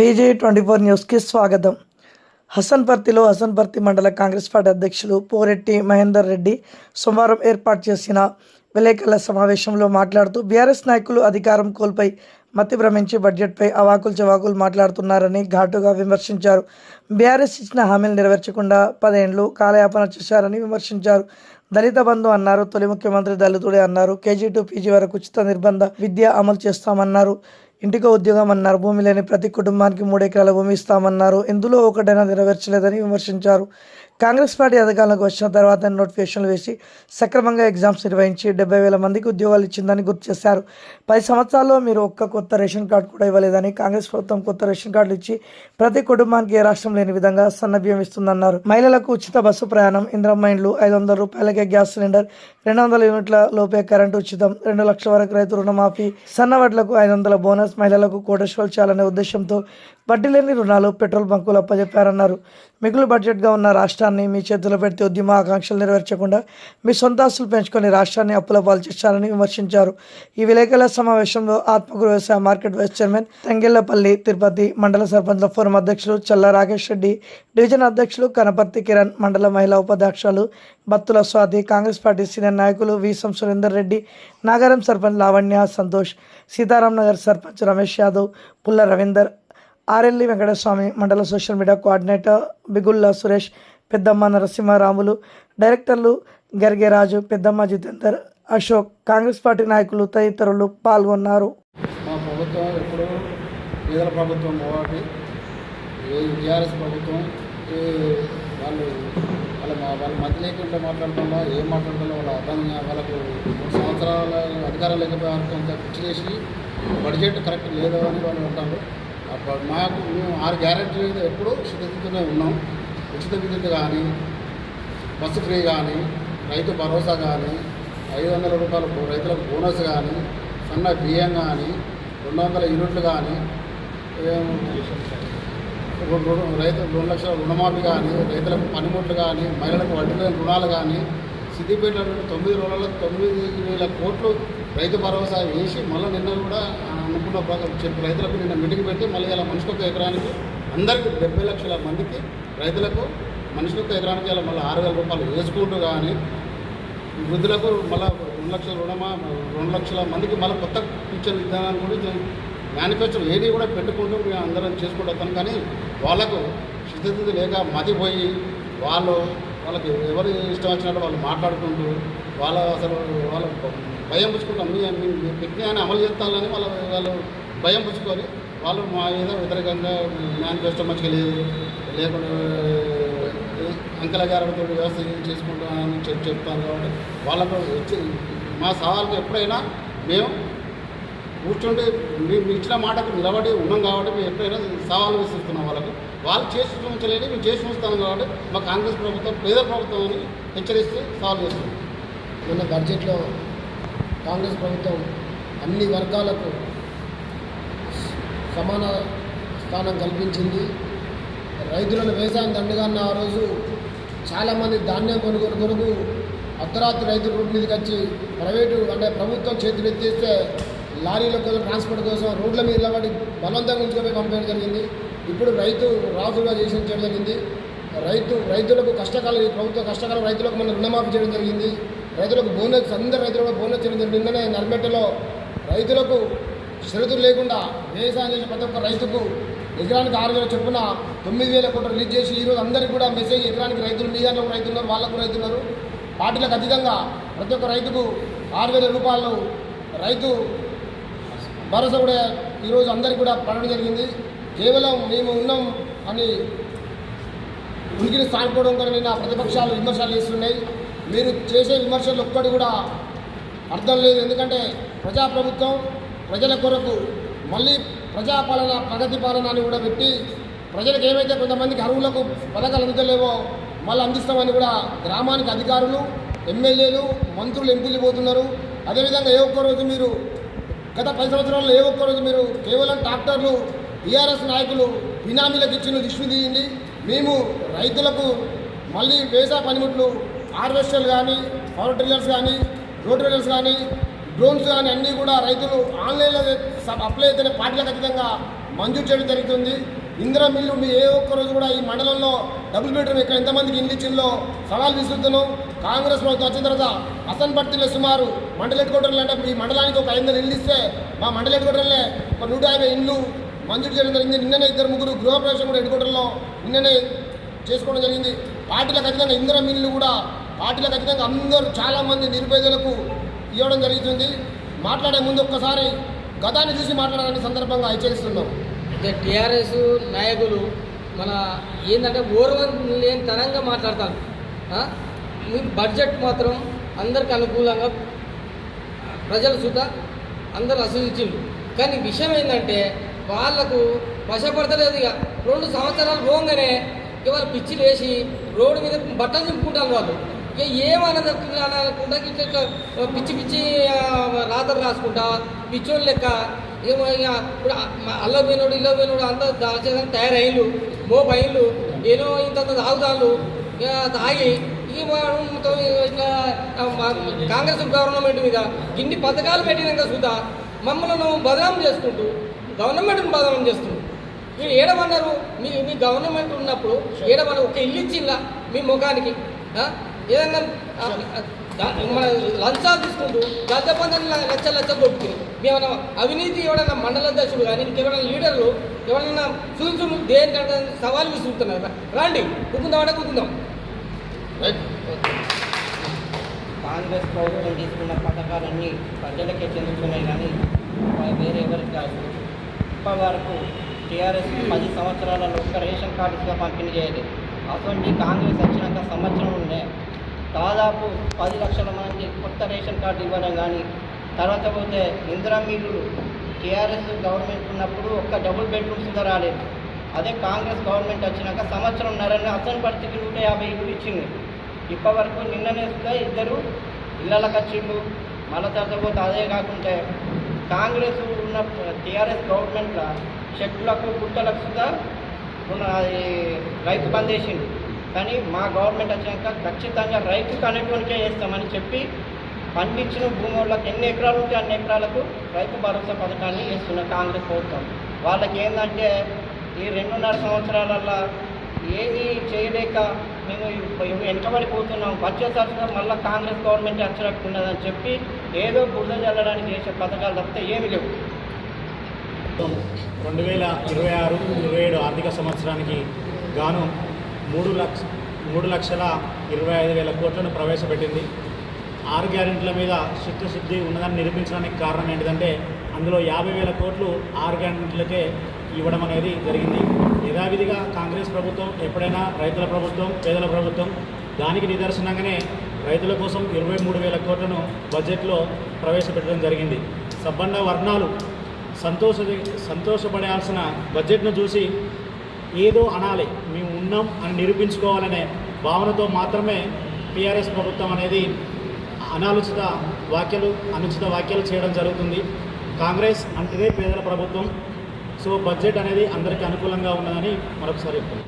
TG24 న్యూస్కి స్వాగతం. హసన్పర్తి మండల కాంగ్రెస్ పార్టీ అధ్యక్షులు పోరెట్టి మహేందర్ రెడ్డి సోమవారం ఏర్పాటు చేసిన విలేకరుల సమావేశంలో మాట్లాడుతూ బీఆర్ఎస్ నాయకులు అధికారం కోల్పోయి మతి భ్రమించి బడ్జెట్పై అవాకులు చవాకులు మాట్లాడుతున్నారని ఘాటుగా విమర్శించారు. బీఆర్ఎస్ ఇచ్చిన హామీలు నెరవేర్చకుండా 10 ఏళ్లు కాలయాపన చేశారని విమర్శించారు. దళిత బంధు అన్నారు. తొలి ముఖ్యమంత్రి దళితుడే అన్నారు. KG to PG వరకు ఉచిత నిర్బంధ విద్య అమలు చేస్తామన్నారు. ఇంటికో ఉద్యోగం అన్నారు. భూమి లేని ప్రతి కుటుంబానికి 3 ఎకరాల భూమి ఇస్తామన్నారు. ఇందులో ఒకటైనా నెరవేర్చలేదని విమర్శించారు. కాంగ్రెస్ పార్టీ అధికారంలోకి వచ్చిన తర్వాత నోటిఫికేషన్లు వేసి సక్రమంగా ఎగ్జామ్స్ నిర్వహించి 70,000 మందికి ఉద్యోగాలు ఇచ్చిందని గుర్తు చేశారు. 10 సంవత్సరాల్లో మీరు ఒక్క కొత్త రేషన్ కార్డు కూడా ఇవ్వలేదని, కాంగ్రెస్ ప్రభుత్వం కొత్త రేషన్ కార్డులు ఇచ్చి ప్రతి కుటుంబానికి ఏ రాష్ట్రం లేని విధంగా సన్నబియ్యం ఇస్తుందన్నారు. మహిళలకు ఉచిత బస్సు ప్రయాణం, ఇంద్రమ్మ ఇండ్లు, 500 రూపాయలకే గ్యాస్ సిలిండర్, 200 యూనిట్ల లోపే కరెంటు ఉచితం, 2 లక్షల వరకు రైతు రుణమాఫీ, సన్నవడ్లకు 500 బోనస్, మహిళలకు కోటేశ్వరాలు చేయాలనే ఉద్దేశంతో వడ్డీ లేని రుణాలు, పెట్రోల్ బంకులు అప్పజెప్పారన్నారు. మిగులు బడ్జెట్గా ఉన్న రాష్ట్రాన్ని మీ చేతిలో పెడితే ఉద్యమ ఆకాంక్షలు నెరవేర్చకుండా మీ సొంత ఆస్తులు పెంచుకొని రాష్ట్రాన్ని అప్పుల పాలు చేశారని విమర్శించారు. ఈ విలేకరుల సమావేశంలో ఆత్మకూరు వ్యవసాయ market vice chairman Thangellapalli Tirupati, మండల సర్పంచ్ల ఫోరం అధ్యక్షులు చల్ల రాకేష్ రెడ్డి, డివిజన్ అధ్యక్షులు కనపర్తి కిరణ్, మండల మహిళా ఉపాధ్యక్షులు బత్తుల స్వాతి, కాంగ్రెస్ పార్టీ సీనియర్ నాయకులు వీసం సురేందర్ రెడ్డి, నాగారం సర్పంచ్ లావణ్య సంతోష్, సీతారాం నగర్ సర్పంచ్ రమేష్ యాదవ్, పుల్ల రవీందర్, ఆర్ఎల్ఈ వెంకటస్వామి, మండల సోషల్ మీడియా కోఆర్డినేటర్ బిగుల్లా సురేష్, పెద్దమ్మ నరసింహారాములు, డైరెక్టర్లు గర్గే రాజు, పెద్దమ్మ జితేందర్, అశోక్, కాంగ్రెస్ పార్టీ నాయకులు తదితరులు పాల్గొన్నారు. మా ప్రభుత్వం ఎప్పుడు పేదల ప్రభుత్వం కాబట్టి టీఆర్ఎస్ ప్రభుత్వం వాళ్ళ మధ్య లేకుండా మాట్లాడటంలో ఏం మాట్లాడటంలో వాళ్ళ అర్థం వాళ్ళకు 3 సంవత్సరాల అధికారం లేకపోతే అంత పిచ్చి చేసి బడ్జెట్ కరెక్ట్ లేదు అని వాళ్ళు అంటారు. మాకు మేము 6 గ్యారెంటీలు ఎప్పుడూ స్థితితోనే ఉన్నాం. ఉచిత విద్యుత్ కానీ, బస్సు ఫ్రీ కానీ, రైతు భరోసా కానీ, 500 రూపాయలు రైతులకు బోనస్ కానీ, సన్న బియ్యం కానీ, 200 యూనిట్లు కానీ, రైతు 2 లక్షల రుణమాఫీ కానీ, రైతులకు పనిముట్లు కానీ, మహిళలకు వడ్డీ లేని రుణాలు కానీ, సిద్దిపేట 9 రోజులలో 9,000 కోట్లు రైతు భరోసా వేసి మళ్ళీ నిన్న కూడా అనుకున్న చెప్పి రైతులకు నిన్న మీటింగ్ పెట్టి మళ్ళీ ఇలా మనిషికి ఒక ఎకరానికి అందరికీ 70 లక్షల మందికి రైతులకు మనిషికి ఒక ఎకరానికి ఇలా మళ్ళీ 6,000 రూపాయలు వేసుకుంటూ కానీ, వృద్ధులకు మళ్ళీ 2 లక్షల 2 లక్షల మందికి మళ్ళీ కొత్త పింఛన్ విధానాన్ని కూడా మేనిఫెస్టో ఏది కూడా పెట్టుకుంటూ మేము అందరం చేసుకుంటూ వస్తాం. కానీ వాళ్ళకు స్థితిగతి లేక మతిపోయి వాళ్ళకి ఎవరు ఇష్టం వచ్చినట్టు వాళ్ళు మాట్లాడుకుంటూ వాళ్ళు భయం పుచ్చుకుంటాం. మీ ప్రజ్ఞాన్ని అమలు చేస్తానని వాళ్ళు భయం పుచ్చుకొని వాళ్ళు మా మీద వ్యతిరేకంగా మేనిఫెస్టో మంచిగా లేకుండా అంకెల గారితో వ్యవస్థ చేసుకుంటామని చెప్తాను. కాబట్టి వాళ్ళకు మా సవాళ్ళకు ఎప్పుడైనా మేము కూర్చుంటే మేము ఇచ్చిన మాటకు నిలబడి ఉన్నాం. కాబట్టి మేము ఎప్పుడైనా సవాళ్ళు విసిస్తున్నాం. వాళ్ళు చేసి చూపించలేని మేము చేసి చూస్తాం. కాబట్టి మా కాంగ్రెస్ ప్రభుత్వం పేద ప్రభుత్వం అని హెచ్చరిస్తూ సవాల్ చేస్తున్నాం. మొన్న బడ్జెట్లో కాంగ్రెస్ ప్రభుత్వం అన్ని వర్గాలకు సమాన స్థానం కల్పించింది. రైతులను వ్యవసాయం దండగాన్న ఆ రోజు చాలామంది ధాన్యం కొనుగోలు అర్ధరాత్రి రైతులు రోడ్డు మీదకి వచ్చి ప్రైవేటు అంటే ప్రభుత్వం చేతులు ఎత్తేస్తే లారీల కోసం ట్రాన్స్పోర్ట్ కోసం రోడ్ల మీద నిలబడి బలవంతంగా ఉంచుకొని పంపేయడం జరిగింది. ఇప్పుడు రైతు రాజుగా చేయడం జరిగింది. రైతులకు కష్టకాలం ప్రభుత్వ కష్టకాలం రైతులకు మన రుణమాఫీ చేయడం జరిగింది. రైతులకు బోనస్, అందరు రైతులకు బోనస్ చేయడం జరిగింది. నిన్ననే నర్మెట్టలో రైతులకు షరతులు లేకుండా వ్యవసాయం చేసిన ప్రతి ఒక్క రైతుకు ఎకరానికి 6,000 చొప్పున 9,000 కోట్లు రిలీజ్ చేసి ఈరోజు అందరికీ కూడా మెసేజ్ ఎకరానికి రైతులు మీ దాంట్లో రైతున్నారు, వాళ్ళకు రైతున్నారు. పార్టీలకు అతీతంగా ప్రతి ఒక్క రైతుకు 6,000 రూపాయలు రైతు భరోసా కూడా ఈరోజు అందరికీ కూడా పడడం జరిగింది. కేవలం మేము ఉన్నాం అని ఉనికిని సాగిపోవడం కూడా నిన్న ప్రతిపక్షాలు విమర్శలు చేస్తున్నాయి. మీరు చేసే విమర్శలు ఒక్కటి కూడా అర్థం లేదు. ఎందుకంటే ప్రజాప్రభుత్వం ప్రజల కొరకు మళ్ళీ ప్రజాపాలన, ప్రగతి పాలన అని కూడా పెట్టి ప్రజలకు ఏవైతే కొంతమందికి అర్హులకు పథకాలు అందుతలేవో మళ్ళీ అందిస్తామని కూడా గ్రామానికి అధికారులు, ఎమ్మెల్యేలు, మంత్రులు, ఎంపీలు పోతున్నారు. అదేవిధంగా ఏ ఒక్కరోజు మీరు గత 10 సంవత్సరాల్లో ఏ ఒక్కరోజు మీరు కేవలం ట్రాక్టర్లు టీఆర్ఎస్ నాయకులు బినామీలకు ఇచ్చిన లిస్టు తీయండి. మేము రైతులకు మళ్ళీ వ్యవసాయ పనిముట్లు, హార్వెస్టర్లు కానీ, పవర్ టిల్లర్స్ కానీ, రోడ్ టిల్లర్స్ కానీ, డ్రోన్స్ కానీ అన్నీ కూడా రైతులు ఆన్లైన్లో అప్లై అయితేనే పార్టీలకు ఖచ్చితంగా మంజూరు చేయడం జరుగుతుంది. ఇందిరా మిల్లు మీ ఏ ఒక్కరోజు కూడా ఈ మండలంలో డబుల్ బెడ్రూమ్ ఇక్కడ ఎంతమందికి ఇల్లు ఇచ్చిందో సవాల్ విసురుతున్నాం. కాంగ్రెస్ ప్రభుత్వం వచ్చిన తర్వాత అసన్పర్తిలో సుమారు మండల హెడ్ క్వార్టర్లు అంటే ఈ మండలానికి ఒక 500 ఇల్లు ఇస్తే మా మండల హెడ్ క్వార్టర్లే ఒక 150 ఇండ్లు మంజూరు చేయడం జరిగింది. నిన్ననే 2-3 గృహప్రవేశం కూడా హెడ్ క్వార్టర్లో నిన్ననే చేసుకోవడం జరిగింది. పార్టీలకు ఖచ్చితంగా ఇందిరా మిల్లు కూడా పార్టీలకు ఖచ్చితంగా అందరూ చాలామంది నిరుపేదలకు ఇవ్వడం జరుగుతుంది. మాట్లాడే ముందు ఒక్కసారి గతాన్ని చూసి మాట్లాడాలని సందర్భంగా హెచ్చరిస్తున్నాం. అయితే టీఆర్ఎస్ నాయకులు మన ఏంటంటే ఓర్వం లేని తనంగా మాట్లాడతారు. మీ బడ్జెట్ మాత్రం అందరికి అనుకూలంగా ప్రజలు సుతా అందరు ఆశీర్వదించిండ్రు. కానీ విషయం ఏంటంటే వాళ్లకు వశపడతలేదు. ఇక 2 సంవత్సరాలు పోగానే ఇవాళ పిచ్చిలు వేసి రోడ్డు మీద బట్టలు చింపుకుంటారు వాళ్ళు. ఇక ఏమనకుండా ఇట్లా పిచ్చి పిచ్చి రాతలు రాసుకుంటా పిచ్చోళ్ళు లెక్క ఏమో ఇక ఇప్పుడు అల్లం పోయినోడు ఇల్లు పోయినోడు అందరూ దాచేదని తయారయ్యలు మోపైళ్ళు ఏదో ఇంత తాగుతాళ్ళు ఇక తాగి ఇట్లా కాంగ్రెస్ గవర్నమెంట్ మీద ఇన్ని పథకాలు పెట్టినాక సుధా మమ్మల్ని బదనాం చేసుకుంటూ గవర్నమెంట్ని బదనాం చేస్తుంది. మీరు ఏడమన్నారు మీ గవర్నమెంట్ ఉన్నప్పుడు ఏడమన్నారు ఒక ఇల్లు ఇచ్చిందా మీ ముఖానికి ఏదన్నా మన లంచాలు తీసుకుంటూ గద్దె లక్షలు కొట్టుకుని మేమన్నా అవినీతి ఎవడన్నా మండల అధ్యక్షుడు కానీ ఇంకెవరైనా లీడర్లు ఎవరైనా చూసుకుని దేనికంటే సవాల్ విసురుతున్నారు. రండి కూకుందామంటే కూకుందాం. కాంగ్రెస్ ప్రభుత్వం తీసుకున్న పథకాలన్నీ ప్రజలకే చెందుతున్నాయి కానీ వేరే ఎవరికి కాదు. ఇప్పటి వరకు టీఆర్ఎస్ 10 సంవత్సరాలలో ఒక్క రేషన్ కార్డుగా పంపిణీ చేయలేదు. అటువంటి కాంగ్రెస్ వచ్చినాక సంవత్సరం ఉండే దాదాపు 10 లక్షల మంది కొత్త రేషన్ కార్డు ఇవ్వడం కానీ తర్వాత పోతే ఇందిరా మిల్లులు టీఆర్ఎస్ గవర్నమెంట్ ఉన్నప్పుడు ఒక్క డబుల్ బెడ్రూమ్స్ కూడా రాలేదు. అదే కాంగ్రెస్ గవర్నమెంట్ వచ్చినాక సంవత్సరంన్నరనే అసన్పర్తికి 150 ఇల్లు ఇచ్చింది. ఇప్పటి వరకు నిన్ననే 2 ఇళ్ళకి వచ్చిండు. మళ్ళీ తర్వాత పోతే అదే కాకుంటే కాంగ్రెస్ ఉన్న టీఆర్ఎస్ గవర్నమెంట్లో చెట్లకు గుట్టలకు సుధా రైతు బంద్ చేసిండు. కానీ మా గవర్నమెంట్ వచ్చాక ఖచ్చితంగా రైతుకు అనేటువంటికే చేస్తామని చెప్పి పండించిన భూములకు ఎన్ని ఎకరాలు ఉంటే అన్ని ఎకరాలకు రైతు భరోసా పథకాన్ని వేస్తున్న కాంగ్రెస్ ప్రభుత్వం. వాళ్ళకి ఏంటంటే ఈ 2.5 సంవత్సరాలలో ఏమీ చేయలేక మేము వెనకబడిపోతున్నాం. వచ్చేసరికి మళ్ళీ కాంగ్రెస్ గవర్నమెంట్ అచ్చరట్టున్నదని చెప్పి ఏదో బురద జల్లడానికి చేసే పథకాలు తప్పితే ఏమీ లేవు. 2026-27 ఆర్థిక సంవత్సరానికి గాను 3,25,000 కోట్లను ప్రవేశపెట్టింది. 6 గ్యారెంటీల మీద చిత్తశుద్ధి ఉన్నదని నిరూపించడానికి కారణం ఏంటిదంటే అందులో 50,000 కోట్లు 6 గ్యారెంటీలకే ఇవ్వడం అనేది జరిగింది. యథావిధిగా కాంగ్రెస్ ప్రభుత్వం ఎప్పుడైనా రైతుల ప్రభుత్వం పేదల ప్రభుత్వం దానికి నిదర్శనంగానే రైతుల కోసం 23,000 కోట్లను బడ్జెట్లో ప్రవేశపెట్టడం జరిగింది. సబ్బండ వర్ణాలు సంతోషపడాల్సిన బడ్జెట్ను చూసి ఏదో అనాలి మేము ఉన్నాం అని నిరూపించుకోవాలనే భావనతో మాత్రమే టీఆర్ఎస్ ప్రభుత్వం అనేది అనుచిత వ్యాఖ్యలు చేయడం జరుగుతుంది. కాంగ్రెస్ అంటేనే పేదల ప్రభుత్వం. సో బడ్జెట్ అనేది అందరికీ అనుకూలంగా ఉన్నదని మరొకసారి చెప్తాను.